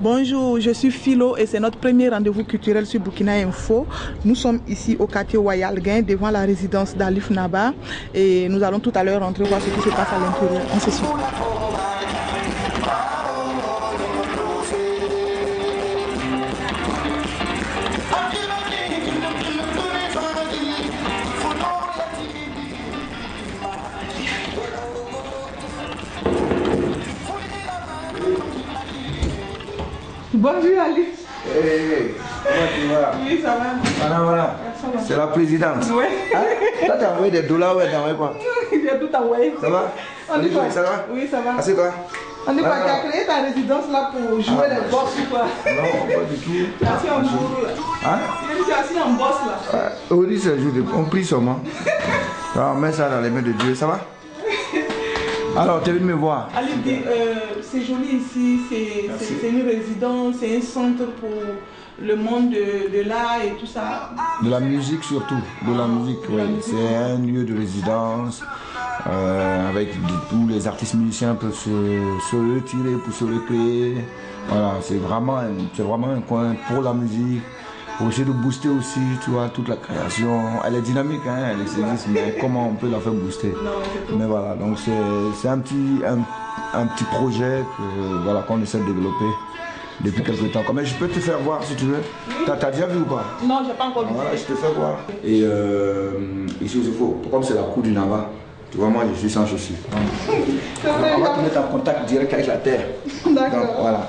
Bonjour, je suis Philo et c'est notre premier rendez-vous culturel sur Burkina Info. Nous sommes ici au quartier Wayalgain devant la résidence d'Alif Naba et nous allons tout à l'heure rentrer voir ce qui se passe à l'intérieur. On se suit. Bonjour Alice. Hey, comment tu vas? Oui, ça va. Voilà. C'est la présidente. Oui. Hein? Toi, t'as envoyé des dollars, ouais, t'as envoyé quoi? J'ai tout envoyé. Ça va? On dit quoi? Ça va? Oui, ça va. Assieds-toi. On dit quoi? Tu as créé ta résidence là pour jouer les boss ou quoi? Non, pas du tout. Assis en bourreau là. Hein? Tu es assis en boss là. Aujourd'hui, c'est un jour de... On prie seulement. Alors, on met ça dans les mains de Dieu, ça va? Alors, tu es venu me voir. Ali dit, c'est joli ici, c'est une résidence, c'est un centre pour le monde de l'art et tout ça. De la musique surtout, de la musique, oui. C'est un lieu de résidence avec tous les artistes musiciens peuvent se retirer pour se recréer. Voilà, c'est vraiment un coin pour la musique, pour essayer de booster aussi, tu vois, toute la création. Elle est dynamique, hein, elle existe, mais comment on peut la faire booster? Mais voilà, donc c'est un petit projet que, voilà, qu'on essaie de développer depuis quelques temps. Mais je peux te faire voir si tu veux. T'as déjà vu ou pas? Non, j'ai pas encore vu. Voilà, je te fais voir. Et ici, il faut, comme c'est la cour du Nava, tu vois, moi je suis sans chaussures. On va te mettre en contact direct avec la terre. D'accord. Donc voilà.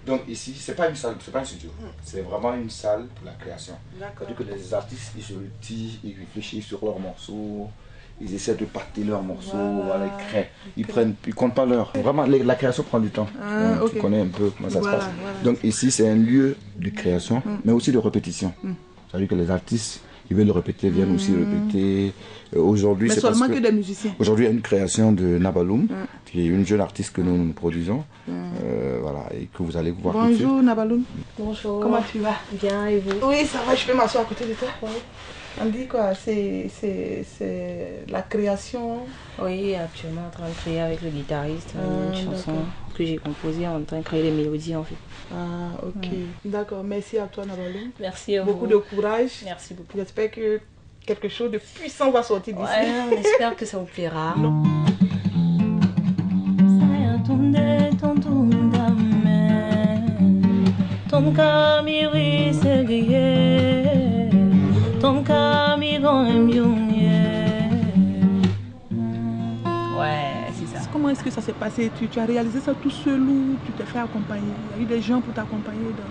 Donc ici, c'est pas une salle, c'est pas un studio, c'est vraiment une salle pour la création. C'est-à-dire que les artistes, ils se retirent, ils réfléchissent sur leurs morceaux, ils essaient de pâter leurs morceaux, voilà, ils créent, ils comptent pas l'heure. Vraiment, la création prend du temps. Donc, okay. Tu connais un peu comment ça se passe. Voilà. Donc ici, c'est un lieu de création, mais aussi de répétition. C'est-à-dire que les artistes, ils veulent le répéter, viennent aussi répéter. Aujourd'hui, mais seulement que des musiciens. Aujourd'hui, il y a une création de Nabaloum, qui est une jeune artiste que nous produisons, voilà, et que vous allez voir. Bonjour Nabaloum. Bonjour. Comment tu vas? Bien, et vous? Oui, ça va, je peux m'asseoir à côté de toi. Oui. On dit quoi? C'est la création. Oui, actuellement en train de créer avec le guitariste une chanson que j'ai composée, en train de créer les mélodies en fait. Ah, ok. D'accord, merci à toi Nabaloum. Merci à vous. Beaucoup de courage. Merci beaucoup. J'espère que quelque chose de puissant va sortir d'ici. Ouais, on espère que ça vous plaira. Ouais, c'est ça. Comment est-ce que ça s'est passé? Tu as réalisé ça tout seul ou tu t'es fait accompagner? Il y a eu des gens pour t'accompagner dans...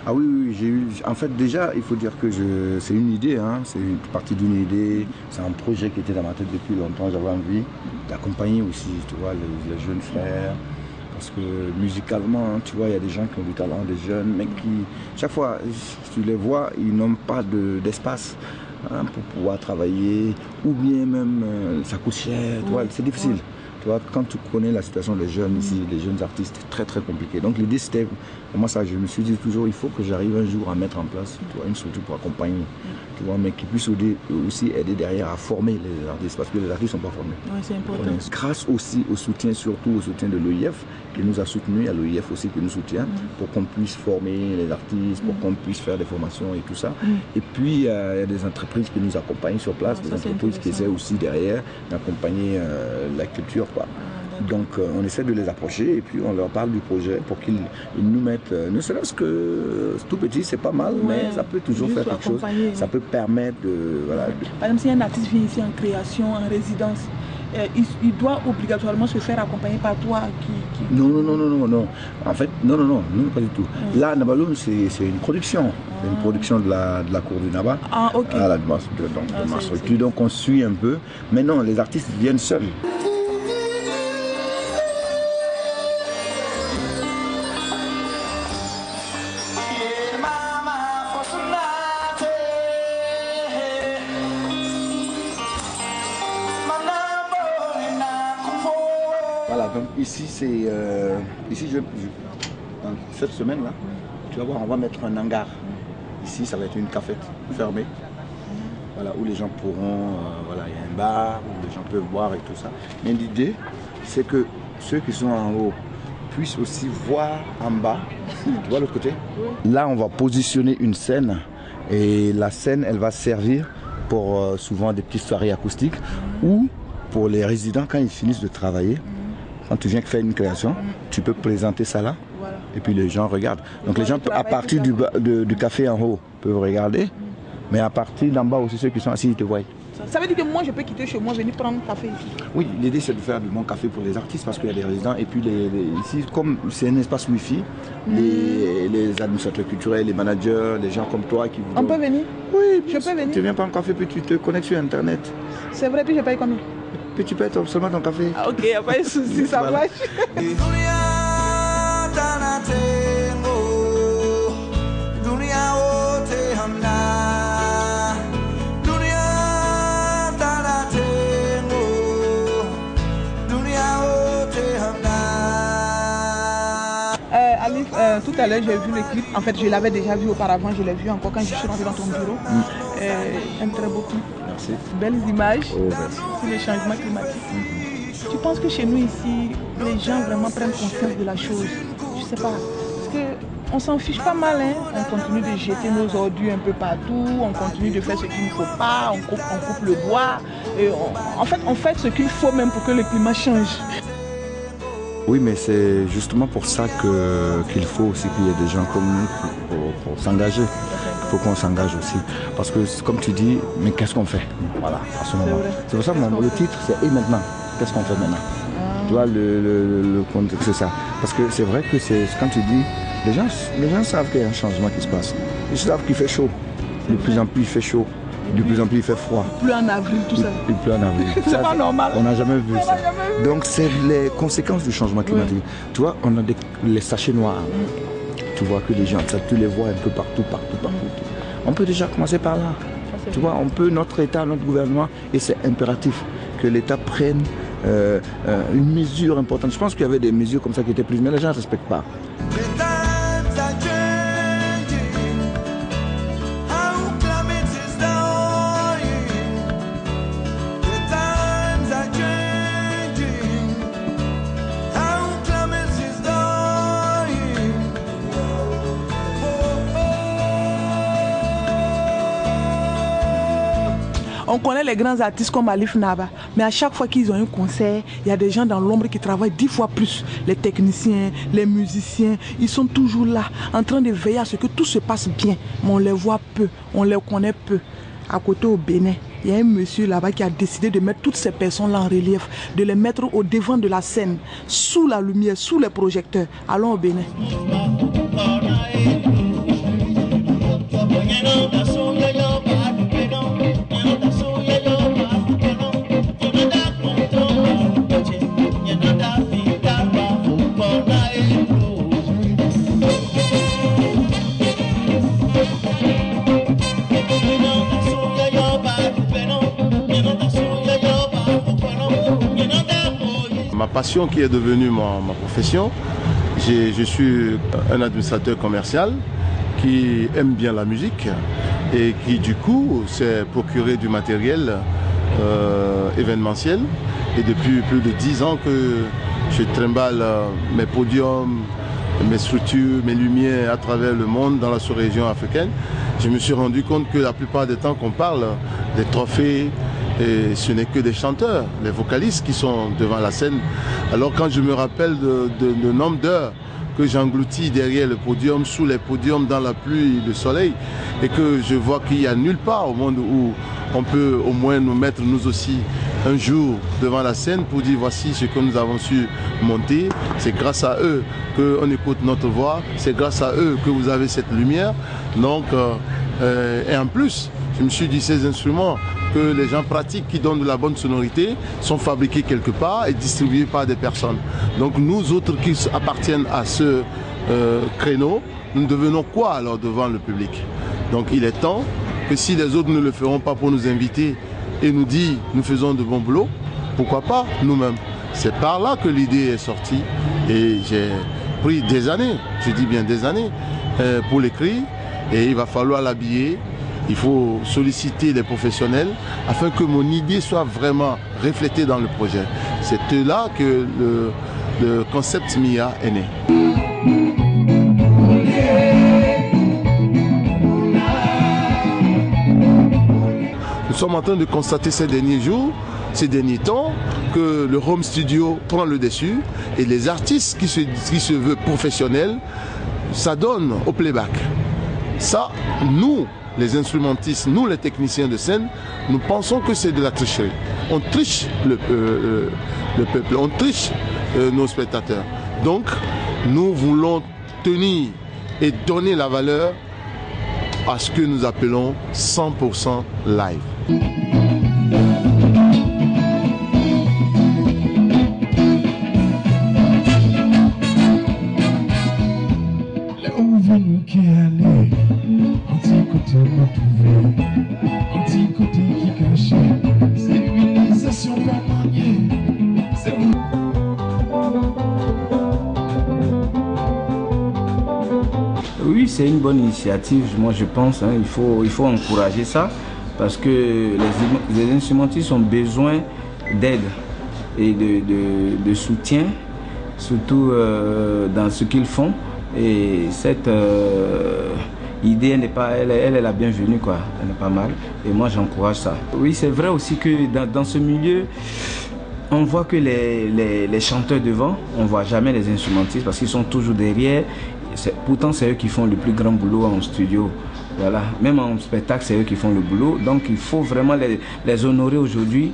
Ah oui, j'ai eu. En fait, déjà, il faut dire que c'est une idée, hein, c'est partie d'une idée, c'est un projet qui était dans ma tête depuis longtemps. J'avais envie d'accompagner aussi, tu vois, les jeunes frères. Parce que musicalement, hein, tu vois, il y a des gens qui ont du talent, des jeunes, mais qui, chaque fois, tu les vois, ils n'ont pas d'espace hein, pour pouvoir travailler, ou bien même, ça coûte cher, tu vois, c'est difficile. Tu vois, quand tu connais la situation des jeunes ici, les jeunes artistes, c'est très très compliqué. Donc l'idée c'était, pour moi ça, je me suis dit toujours, il faut que j'arrive un jour à mettre en place tu vois, une structure pour accompagner, tu vois, mais qui puisse aussi aider derrière à former les artistes, parce que les artistes ne sont pas formés. Oui, c'est important. Grâce aussi au soutien, surtout au soutien de l'OIF, qui nous a soutenus, il y a l'OIF aussi qui nous soutient, pour qu'on puisse former les artistes, pour qu'on puisse faire des formations et tout ça. Et puis il y a des entreprises qui nous accompagnent sur place, des entreprises qui essaient aussi derrière d'accompagner la culture. Donc on essaie de les approcher et puis on leur parle du projet pour qu'ils nous mettent, ne serait-ce que tout petit, c'est pas mal, mais ça peut toujours faire quelque chose. Ça peut permettre de... Voilà, Par exemple, si un artiste vient ici en création, en résidence, il doit obligatoirement se faire accompagner par toi qui... Non. En fait, non, pas du tout. Là, Nabaloum, c'est une production. C'est une production de la cour du Naba. Ah, ok. À la de ma structure. Donc on suit un peu. Mais non, les artistes viennent seuls. Voilà, donc ici c'est dans cette semaine-là, tu vas voir, on va mettre un hangar. Ici, ça va être une cafette fermée. voilà, où les gens pourront, voilà, il y a un bar où les gens peuvent boire et tout ça. Mais l'idée, c'est que ceux qui sont en haut puissent aussi voir en bas. Tu vois l'autre côté? Là, on va positionner une scène et la scène, elle va servir pour souvent des petites soirées acoustiques ou pour les résidents quand ils finissent de travailler. Quand tu viens faire une création, tu peux présenter ça là et puis les gens regardent. Donc les gens, à partir du café en haut, peuvent regarder, mais à partir d'en bas aussi, ceux qui sont assis, ils te voient. Ça veut dire que moi, je peux quitter chez moi, venir prendre un café ici? Oui, l'idée c'est de faire du bon café pour les artistes parce qu'il y a des résidents. Et puis ici, comme c'est un espace Wi-Fi, les administrateurs culturels, les managers, les gens comme toi qui vous... On peut venir? Oui, je peux venir. Tu viens prendre un café, puis tu te connectes sur Internet. C'est vrai, puis je paye combien? Puis tu payes seulement ton café. Ah, ok, il n'y a pas de souci, ça marche. Tout à l'heure, j'ai vu le clip. En fait, je l'avais déjà vu auparavant. Je l'ai vu encore quand je suis rentrée dans ton bureau. J'aime très beaucoup. Merci. Belles images merci. sur le changement climatique. Tu penses que chez nous ici, les gens vraiment prennent conscience de la chose? Je sais pas. Parce qu'on s'en fiche pas mal. Hein? On continue de jeter nos ordures un peu partout. On continue de faire ce qu'il ne faut pas. On coupe le bois. Et en fait, on fait ce qu'il faut même pour que le climat change. Oui, mais c'est justement pour ça qu'il faut aussi qu'il y ait des gens comme nous pour s'engager. Il faut qu'on s'engage aussi. Parce que, comme tu dis, mais qu'est-ce qu'on fait? Voilà, à ce moment. C'est pour ça que le titre, c'est « Et maintenant ?» Qu'est-ce qu'on fait maintenant? Tu vois, le contexte, c'est ça. Parce que c'est vrai que quand tu dis, les gens savent qu'il y a un changement qui se passe. Ils savent qu'il fait chaud. De plus en plus, il fait chaud. De plus en plus, il fait froid. Il pleut en avril, tout ça. Il pleut en avril. C'est pas normal. On n'a jamais vu ça. Donc, c'est les conséquences du changement climatique. Oui. Tu vois, on a les sachets noirs. Tu vois que les gens, tu les vois un peu partout. On peut déjà commencer par là. Tu vois, notre État, notre gouvernement, et c'est impératif que l'État prenne une mesure importante. Je pense qu'il y avait des mesures comme ça qui étaient prises, mais les gens ne respectent pas. On connaît les grands artistes comme Alif Naba, mais à chaque fois qu'ils ont un concert, il y a des gens dans l'ombre qui travaillent 10 fois plus. Les techniciens, les musiciens, ils sont toujours là, en train de veiller à ce que tout se passe bien. Mais on les voit peu, on les connaît peu. À côté au Bénin, il y a un monsieur là-bas qui a décidé de mettre toutes ces personnes-là en relief, de les mettre au devant de la scène, sous la lumière, sous les projecteurs. Allons au Bénin. Ma passion qui est devenue ma profession, je suis un administrateur commercial qui aime bien la musique et qui du coup s'est procuré du matériel événementiel. Et depuis plus de 10 ans que je trimballe mes podiums, mes structures, mes lumières à travers le monde dans la sous-région africaine. Je me suis rendu compte que la plupart des temps qu'on parle des trophées, et ce n'est que des chanteurs, les vocalistes qui sont devant la scène. Alors quand je me rappelle de nombre d'heures que j'engloutis derrière le podium, sous les podiums, dans la pluie et le soleil, et que je vois qu'il n'y a nulle part au monde où on peut au moins nous mettre nous aussi un jour devant la scène pour dire voici ce que nous avons su monter. C'est grâce à eux qu'on écoute notre voix, c'est grâce à eux que vous avez cette lumière. Donc, et en plus, je me suis dit ces instruments que les gens pratiquent, qui donnent de la bonne sonorité, sont fabriqués quelque part et distribués par des personnes. Donc nous autres qui appartiennent à ce créneau, nous devenons quoi alors devant le public? Donc il est temps que si les autres ne le feront pas pour nous inviter et nous dire nous faisons de bons boulots, pourquoi pas nous-mêmes? C'est par là que l'idée est sortie et j'ai pris des années, je dis bien des années, pour l'écrire, et il va falloir l'habiller. Il faut solliciter les professionnels afin que mon idée soit vraiment reflétée dans le projet. C'est là que le concept MIA est né. Nous sommes en train de constater ces derniers jours, ces derniers temps, que le home studio prend le dessus et les artistes qui se veulent professionnels s'adonnent au playback. Ça, nous, les instrumentistes, nous, les techniciens de scène, nous pensons que c'est de la tricherie. On triche le peuple, on triche nos spectateurs. Donc, nous voulons tenir et donner la valeur à ce que nous appelons 100% live. Oui, c'est une bonne initiative, moi je pense, hein, il faut encourager ça parce que les instrumentistes ont besoin d'aide et de soutien, surtout dans ce qu'ils font. Et cette idée elle est la bienvenue, quoi. Elle est pas mal et moi j'encourage ça. Oui, c'est vrai aussi que dans ce milieu, on voit que les chanteurs devant, on voit jamais les instrumentistes parce qu'ils sont toujours derrière. Pourtant, c'est eux qui font le plus grand boulot en studio. Voilà. Même en spectacle, c'est eux qui font le boulot. Donc, il faut vraiment les honorer aujourd'hui.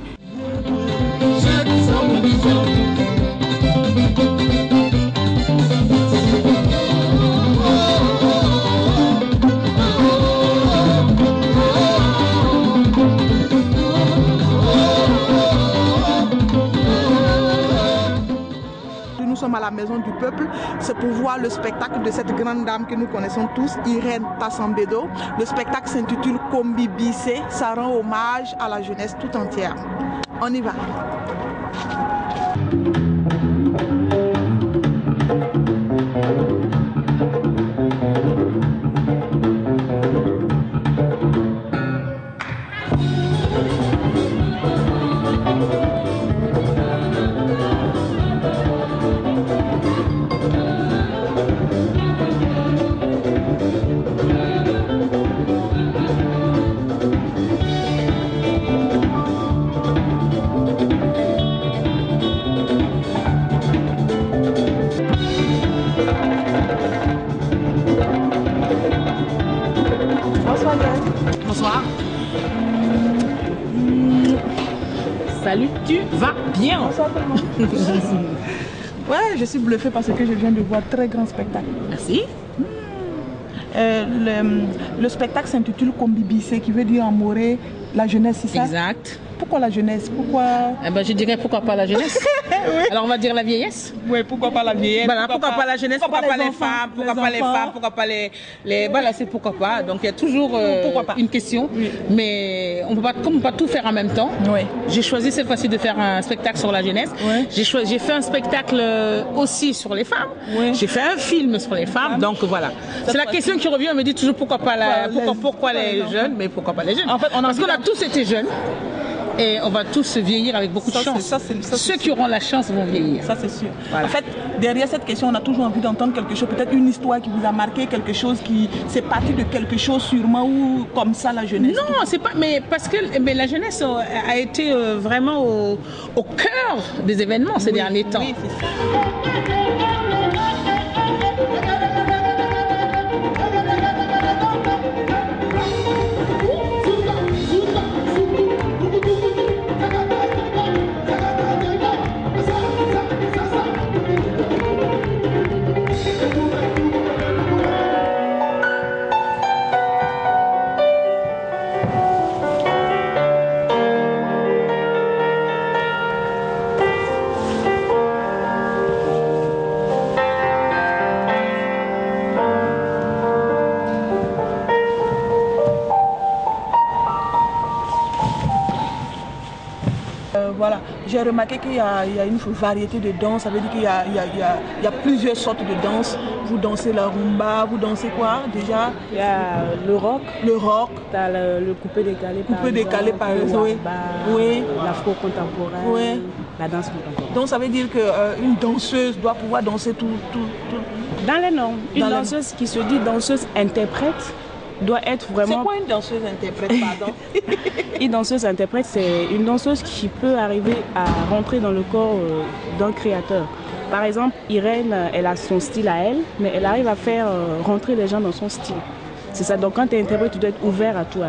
Nous sommes à la Maison du Peuple, c'est pour voir le spectacle de cette grande dame que nous connaissons tous, Irène Tassambedo. Le spectacle s'intitule Kombi Bissé, ça rend hommage à la jeunesse tout entière. On y va. Bonsoir. Salut, tu vas bien? Bonsoir tout le monde. Ouais, je suis bluffée parce que je viens de voir un très grand spectacle. Merci. Le spectacle s'intitule Kombi Bissé, qui veut dire en moré la jeunesse, c'est ça? Exact. Pourquoi la jeunesse? Pourquoi? Eh ben, je dirais pourquoi pas la jeunesse. Oui. Alors on va dire la vieillesse. Oui, pourquoi pas la vieillesse? Voilà, pourquoi pas la jeunesse, pourquoi pas les femmes, pourquoi pas les femmes, pourquoi pas les... Voilà, c'est pourquoi pas. Donc il y a toujours une question. Oui. Mais on peut pas, comme on peut pas tout faire en même temps. Oui. J'ai choisi cette fois-ci de faire un spectacle sur la jeunesse. Oui. J'ai fait un spectacle aussi sur les femmes. Oui. J'ai fait un film sur les femmes. Donc voilà. C'est la question qui revient. On me dit toujours pourquoi pas pourquoi les jeunes, mais pourquoi pas les jeunes. En fait, parce qu'on a tous été jeunes. Et on va tous vieillir avec beaucoup de chance. Ceux qui auront la chance vont vieillir. Ça, c'est sûr. Voilà. En fait, derrière cette question, on a toujours envie d'entendre quelque chose, peut-être une histoire qui vous a marqué, quelque chose qui... C'est parti de quelque chose sûrement, ou comme ça, la jeunesse. Non, c'est pas... Mais parce que la jeunesse a été vraiment au cœur des événements ces derniers temps. Oui, c'est ça. voilà. J'ai remarqué qu'il y a une variété de danse, ça veut dire qu'il y a plusieurs sortes de danse. Vous dansez la rumba, vous dansez quoi déjà? Il y a le rock. Le rock. Tu as le coupé-décalé par exemple. Oui. L'afro-contemporain. Oui. La danse contemporaine. Donc ça veut dire qu'une danseuse doit pouvoir danser tout. Dans les normes. Une danseuse qui se dit danseuse interprète doit être vraiment... C'est quoi une danseuse interprète, pardon? Une danseuse interprète, c'est une danseuse qui peut arriver à rentrer dans le corps d'un créateur. Par exemple, Irène, elle a son style à elle, mais elle arrive à faire rentrer les gens dans son style. C'est ça, donc quand tu es interprète, tu dois être ouvert à tout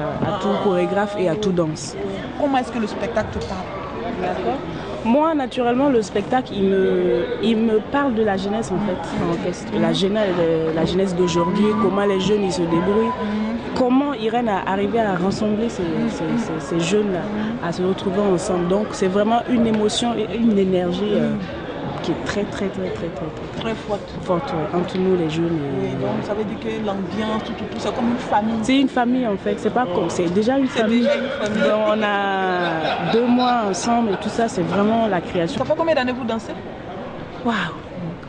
chorégraphe et à tout danse. Comment est-ce que le spectacle te parle? D'accord. Moi, naturellement, le spectacle, il me parle de la jeunesse, en fait. La jeunesse d'aujourd'hui, comment les jeunes ils se débrouillent, comment Irène a arrivé à rassembler ces jeunes-là, à se retrouver ensemble. Donc, c'est vraiment une émotion et une énergie qui est très forte entre nous, les jeunes. Oui, donc ça veut dire que l'ambiance, tout, c'est comme une famille. C'est une famille, en fait. C'est pas comme, c'est déjà une famille. Donc, on a 2 mois ensemble et tout ça, c'est vraiment la création. Ça fait combien d'années vous dansez? Waouh!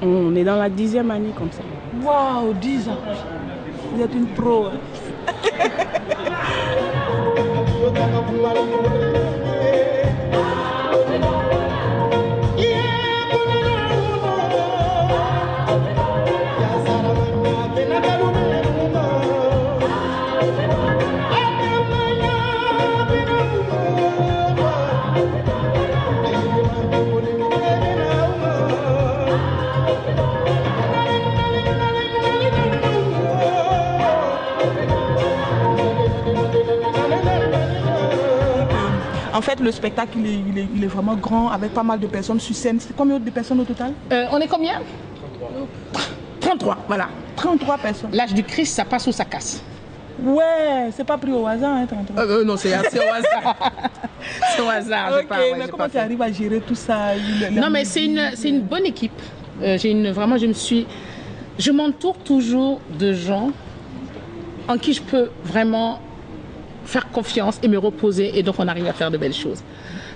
On est dans la 10e année comme ça. Waouh, 10 ans! Vous êtes une pro. En fait, le spectacle, il est vraiment grand, avec pas mal de personnes sur scène. C'est combien de personnes au total? On est combien? 33, voilà. 33 personnes. L'âge du Christ, ça passe ou ça casse? Ouais, c'est pas pris au hasard, hein, 33. Non, c'est au hasard. C'est au hasard. Ok, mais comment tu arrives à gérer tout ça? Non, mais c'est une bonne équipe. Vraiment, je m'entoure toujours de gens en qui je peux vraiment faire confiance et me reposer, et donc on arrive à faire de belles choses.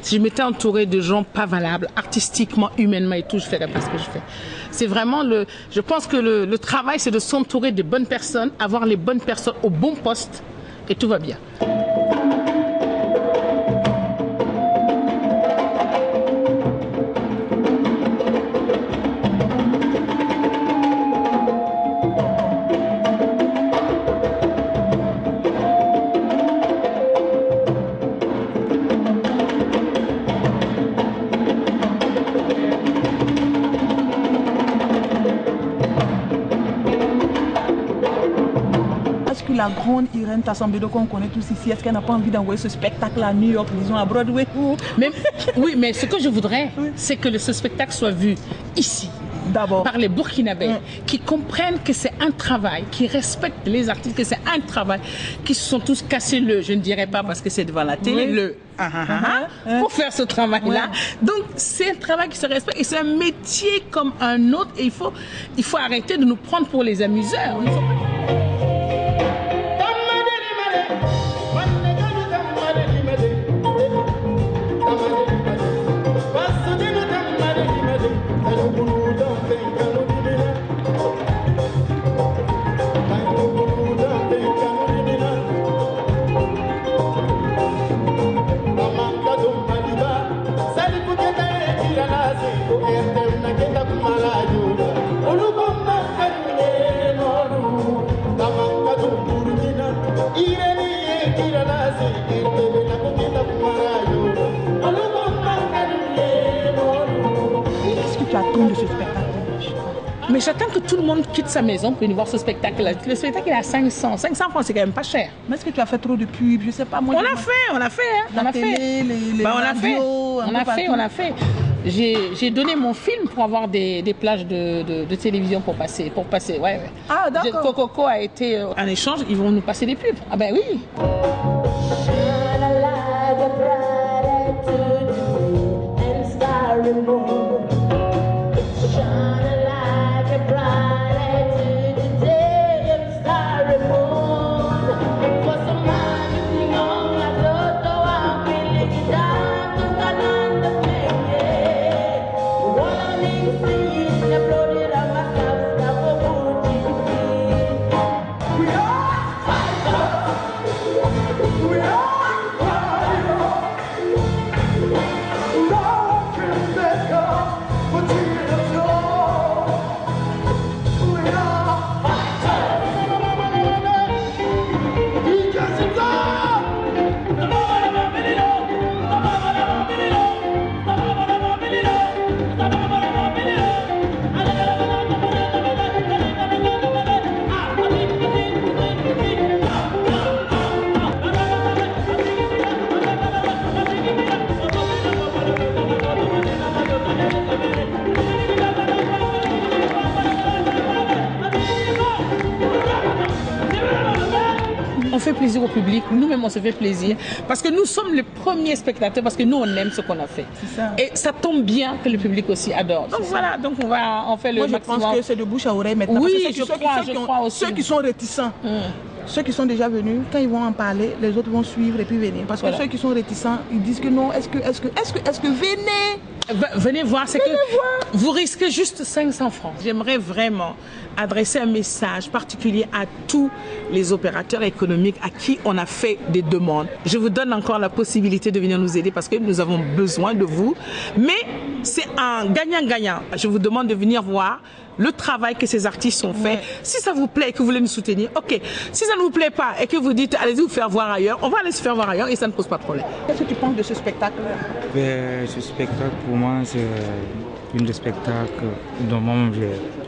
Si je m'étais entourée de gens pas valables, artistiquement, humainement et tout, je ferais pas ce que je fais. C'est vraiment je pense que le travail, c'est de s'entourer de bonnes personnes, avoir les bonnes personnes au bon poste, et tout va bien. La grande Irène Tassambedo qu'on connaît tous ici, est-ce qu'elle n'a pas envie d'envoyer ce spectacle à New York, disons à Broadway? Oui, mais ce que je voudrais, c'est que ce spectacle soit vu ici. D'abord. Par les Burkinabés, qui comprennent que c'est un travail, qui respectent les artistes, que c'est un travail, qui se sont tous cassés je ne dirais pas parce que c'est devant la télé, pour faire ce travail-là. Donc c'est un travail qui se respecte et c'est un métier comme un autre et il faut arrêter de nous prendre pour les amuseurs. De ce spectacle? Mais j'attends que tout le monde quitte sa maison pour venir voir ce spectacle-là. Le spectacle est à 500. 500 francs, c'est quand même pas cher. Mais est-ce que tu as fait trop de pubs? Je sais pas. Moi, on a fait. La télé, les radios, on a fait. J'ai donné mon film pour avoir des plages de télévision pour passer. Ouais. Ah, d'accord. Coco a été en échange, ils vont nous passer des pubs. Ah ben oui. on fait plaisir au public, nous-mêmes on se fait plaisir, parce que nous sommes les premiers spectateurs, parce que nous on aime ce qu'on a fait. Ça. Et ça tombe bien que le public aussi adore. Donc voilà, donc on fait le maximum. Je pense que c'est de bouche à oreille maintenant. Oui, je crois aussi. Ceux qui sont réticents, ceux qui sont déjà venus, quand ils vont en parler, les autres vont suivre et puis venir. Parce que ceux qui sont réticents, ils disent que non, est-ce que venez. Venez voir, c'est que vous risquez juste 500 francs. J'aimerais vraiment adresser un message particulier à tous les opérateurs économiques à qui on a fait des demandes. Je vous donne encore la possibilité de venir nous aider parce que nous avons besoin de vous. Mais c'est un gagnant-gagnant. Je vous demande de venir voir le travail que ces artistes ont fait. Si ça vous plaît et que vous voulez nous soutenir, ok. Si ça ne vous plaît pas et que vous dites allez-y vous faire voir ailleurs, on va aller se faire voir ailleurs et ça ne pose pas de problème. Qu'est-ce que tu penses de ce spectacle-là? Ce spectacle, pour moi, c'est une des spectacles dont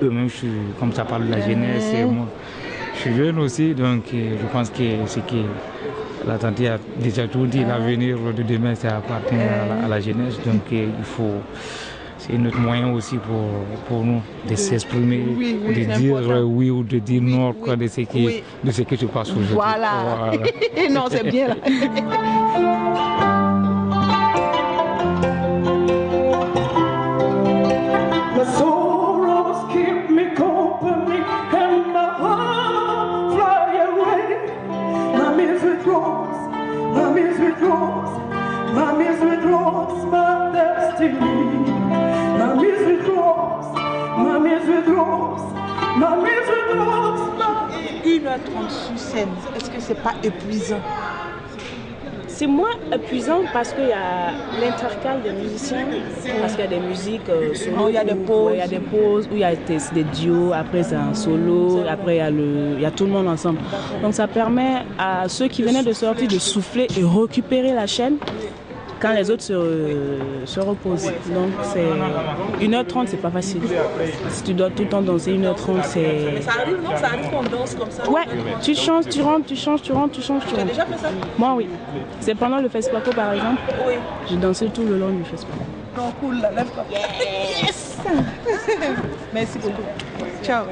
eux-mêmes, comme ça parle de la jeunesse, et moi, je suis jeune aussi, donc je pense que ce que la tante a déjà tout dit, l'avenir de demain, ça appartient à la jeunesse, donc il faut... C'est notre moyen aussi pour nous de s'exprimer, de dire oui ou de dire non de ce qui se passe aujourd'hui. Voilà. Non, c'est bien là. Une heure 30 sur scène, est-ce que c'est pas épuisant? C'est moins épuisant parce qu'il y a l'intercale des musiciens, parce qu'il y a des musiques solo, il y a des pauses. Il y a des pauses, où il y a des duos, après c'est un solo, après il y a tout le monde ensemble. Donc ça permet à ceux qui venaient de sortir de souffler et récupérer la chaîne quand les autres se reposent. Donc c'est 1h30, c'est pas facile. Si tu dois tout le temps danser 1h30, c'est... Mais ça arrive, non? Ça arrive qu'on danse comme ça? Ouais, tu changes, tu rentres, tu changes, tu rentres, tu changes, tu rentres. Tu as déjà fait ça? Moi oui. C'est pendant le Fespaco par exemple. Oui. J'ai dansé tout le long du Fespaco. Non, cool, là, lève-toi. Yes! Merci beaucoup. Ciao.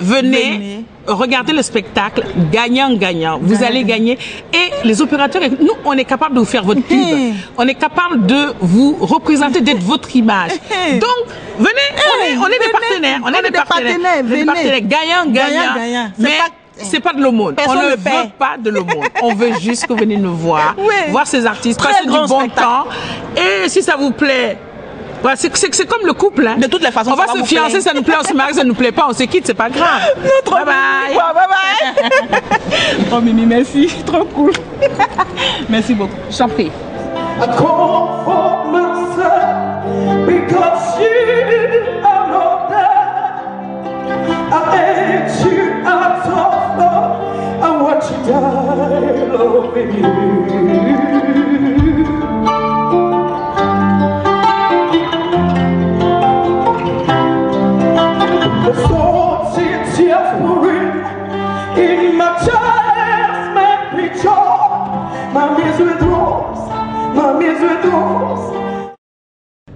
Venez, regardez le spectacle gagnant-gagnant. Vous allez gagner. Et les opérateurs, nous, on est capable de vous faire votre pub. On est capable de vous représenter, d'être votre image. Donc, venez, on est des partenaires. On est des partenaires. Gagnant-gagnant. Mais c'est pas de l'aumône. On ne veut pas de l'aumône. On veut juste que vous venez nous voir, voir ces artistes, passer du bon temps. Et si ça vous plaît, ouais, c'est comme le couple. Hein. De toutes les façons, on va se fiancer, ça nous plaît, on se marie, ça nous plaît pas, on se quitte, c'est pas grave. Bye bye. Bye bye. Oh Mimi, merci, trop cool. Merci beaucoup. J'en prie.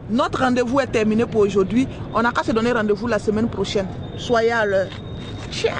Notre rendez-vous est terminé pour aujourd'hui. On n'a qu'à se donner rendez-vous la semaine prochaine. Soyez à l'heure. Ciao.